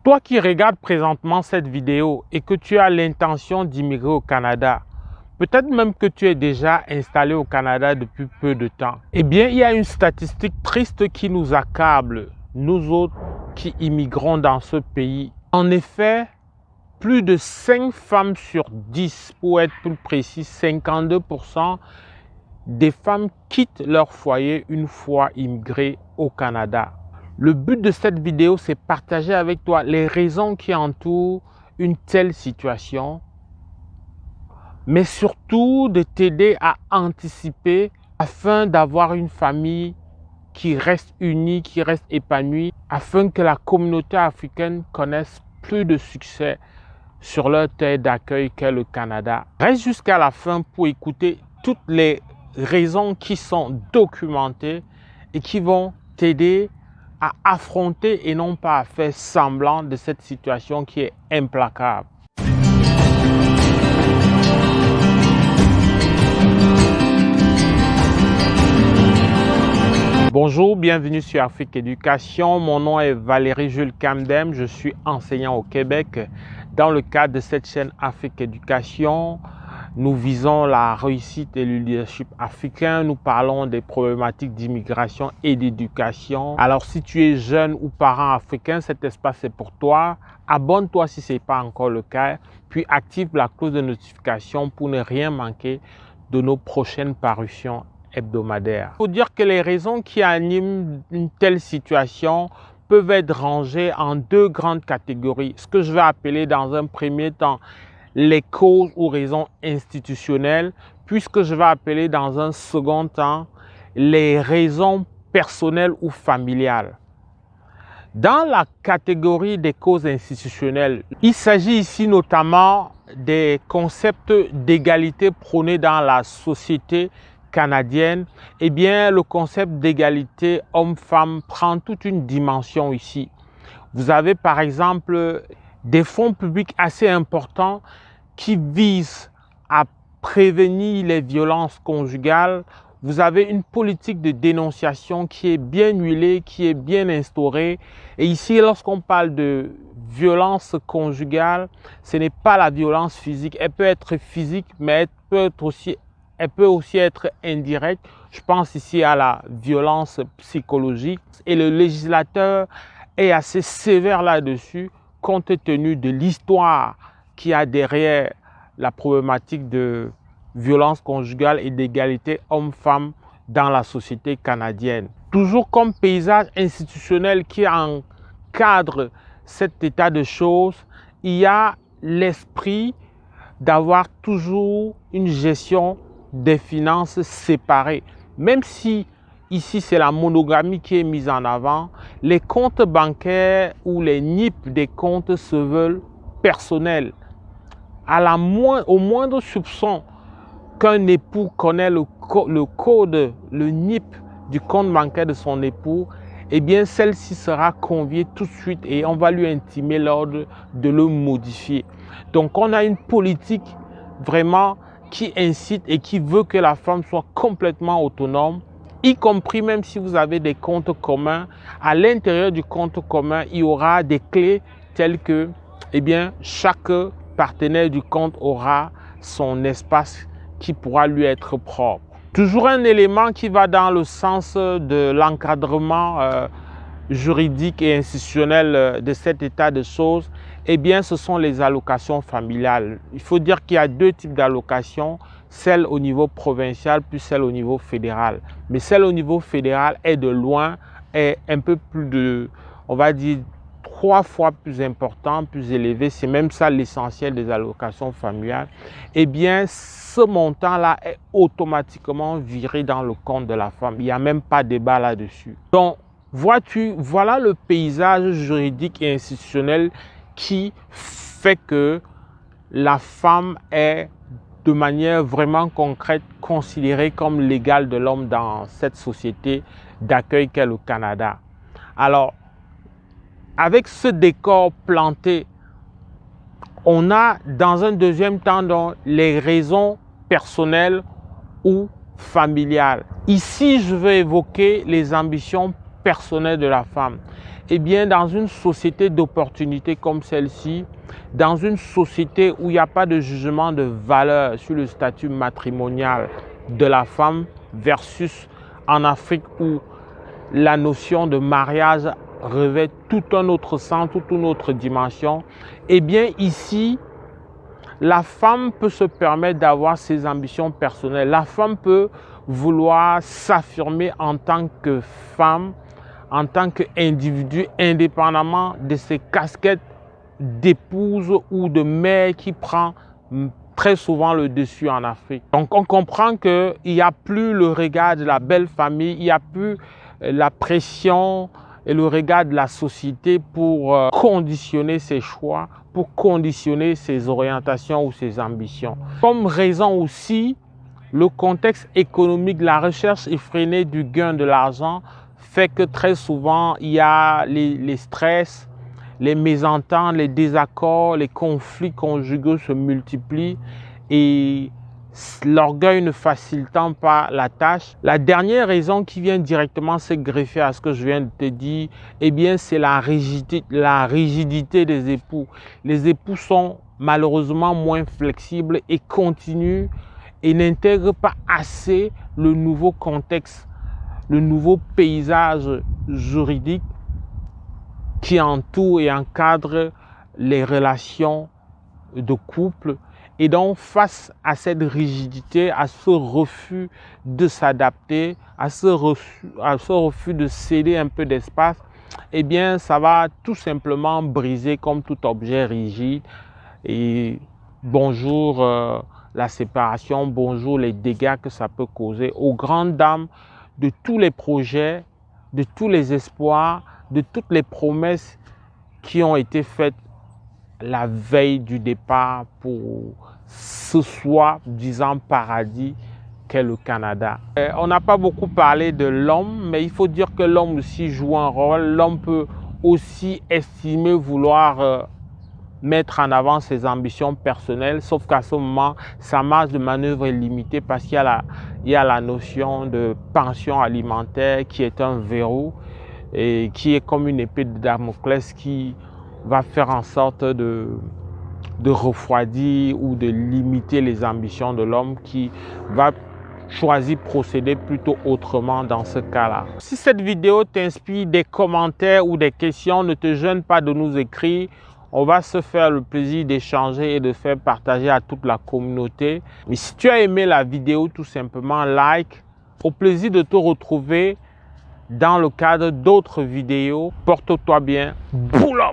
Toi qui regardes présentement cette vidéo et que tu as l'intention d'immigrer au Canada, peut-être même que tu es déjà installé au Canada depuis peu de temps, eh bien, il y a une statistique triste qui nous accable, nous autres qui immigrons dans ce pays. En effet, plus de 5 femmes sur 10, pour être plus précis, 52% des femmes quittent leur foyer une fois immigrées au Canada. Le but de cette vidéo, c'est partager avec toi les raisons qui entourent une telle situation, mais surtout de t'aider à anticiper afin d'avoir une famille qui reste unie, qui reste épanouie, afin que la communauté africaine connaisse plus de succès sur leur terre d'accueil qu'est le Canada. Reste jusqu'à la fin pour écouter toutes les raisons qui sont documentées et qui vont t'aider à affronter et non pas à faire semblant de cette situation qui est implacable. Bonjour, bienvenue sur Afrique Éducation. Mon nom est Valérie Jules Kamdem, je suis enseignant au Québec. Dans le cadre de cette chaîne Afrique Éducation, nous visons la réussite et le leadership africain. Nous parlons des problématiques d'immigration et d'éducation. Alors, si tu es jeune ou parent africain, cet espace est pour toi. Abonne-toi si ce n'est pas encore le cas, puis active la cloche de notification pour ne rien manquer de nos prochaines parutions hebdomadaires. Il faut dire que les raisons qui animent une telle situation peuvent être rangées en deux grandes catégories. Ce que je vais appeler dans un premier temps les causes ou raisons institutionnelles, puisque je vais appeler dans un second temps les raisons personnelles ou familiales. Dans la catégorie des causes institutionnelles, il s'agit ici notamment des concepts d'égalité prônés dans la société canadienne. Eh bien, le concept d'égalité homme-femme prend toute une dimension ici. Vous avez par exemple des fonds publics assez importants qui visent à prévenir les violences conjugales. Vous avez une politique de dénonciation qui est bien huilée, qui est bien instaurée. Et ici, lorsqu'on parle de violence conjugale, ce n'est pas la violence physique. Elle peut être physique, mais elle peut aussi être indirecte. Je pense ici à la violence psychologique. Et le législateur est assez sévère là-dessus, compte tenu de l'histoire qu'il y a derrière la problématique de violence conjugale et d'égalité homme-femme dans la société canadienne. Toujours comme paysage institutionnel qui encadre cet état de choses, il y a l'esprit d'avoir toujours une gestion des finances séparées. Même si ici, c'est la monogamie qui est mise en avant, les comptes bancaires ou les NIP des comptes se veulent personnels. Au moindre soupçon qu'un époux connaît le code, le NIP du compte bancaire de son époux, eh bien, celle-ci sera conviée tout de suite et on va lui intimer l'ordre de le modifier. Donc, on a une politique vraiment qui incite et qui veut que la femme soit complètement autonome, y compris même si vous avez des comptes communs. À l'intérieur du compte commun, il y aura des clés telles que, eh bien, chaque partenaire du compte aura son espace qui pourra lui être propre. Toujours un élément qui va dans le sens de l'encadrement juridique et institutionnel de cet état de choses, eh bien, ce sont les allocations familiales. Il faut dire qu'il y a deux types d'allocations, celle au niveau provincial puis celle au niveau fédéral. Mais celle au niveau fédéral est de loin, est un peu plus de, on va dire, 3 fois plus important, plus élevé. C'est même ça l'essentiel des allocations familiales. Eh bien, ce montant-là est automatiquement viré dans le compte de la femme. Il n'y a même pas de débat là-dessus. Donc, vois-tu, voilà le paysage juridique et institutionnel qui fait que la femme est de manière vraiment concrète considérée comme l'égale de l'homme dans cette société d'accueil qu'est le Canada. Alors, avec ce décor planté, on a dans un deuxième temps donc, les raisons personnelles ou familiales. Ici, je vais évoquer les ambitions personnelles de la femme. Eh bien, dans une société d'opportunités comme celle-ci, dans une société où il n'y a pas de jugement de valeur sur le statut matrimonial de la femme versus en Afrique où la notion de mariage revêt tout un autre sens, toute une autre dimension, eh bien ici, la femme peut se permettre d'avoir ses ambitions personnelles. La femme peut vouloir s'affirmer en tant que femme, en tant qu'individu, indépendamment de ses casquettes d'épouse ou de mère qui prend très souvent le dessus en Afrique. Donc on comprend qu'il n'y a plus le regard de la belle famille, il n'y a plus la pression et le regard de la société pour conditionner ses choix, pour conditionner ses orientations ou ses ambitions. Comme raison aussi, le contexte économique, la recherche effrénée du gain de l'argent fait que très souvent, il y a les stress, les mésententes, les désaccords, les conflits conjugaux se multiplient et l'orgueil ne facilitant pas la tâche. La dernière raison qui vient directement se greffer à ce que je viens de te dire, eh bien, c'est la rigidité des époux. Les époux sont malheureusement moins flexibles et continuent et n'intègrent pas assez le nouveau contexte, le nouveau paysage juridique qui entoure et encadre les relations de couple. Et donc, face à cette rigidité, à ce refus de s'adapter, à ce refus de céder un peu d'espace, eh bien, ça va tout simplement briser comme tout objet rigide. Et bonjour la séparation, bonjour les dégâts que ça peut causer aux grandes dames de tous les projets, de tous les espoirs, de toutes les promesses qui ont été faites la veille du départ pour ce soi-disant paradis qu'est le Canada. On n'a pas beaucoup parlé de l'homme, mais il faut dire que l'homme aussi joue un rôle. L'homme peut aussi estimer vouloir mettre en avant ses ambitions personnelles, sauf qu'à ce moment, sa marge de manœuvre est limitée parce qu'il y a la notion de pension alimentaire qui est un verrou et qui est comme une épée de Damoclès qui va faire en sorte de refroidir ou de limiter les ambitions de l'homme qui va choisir procéder plutôt autrement dans ce cas-là. Si cette vidéo t'inspire des commentaires ou des questions, ne te gêne pas de nous écrire. On va se faire le plaisir d'échanger et de faire partager à toute la communauté. Mais si tu as aimé la vidéo, tout simplement like. Au plaisir de te retrouver dans le cadre d'autres vidéos. Porte-toi bien. Pull up!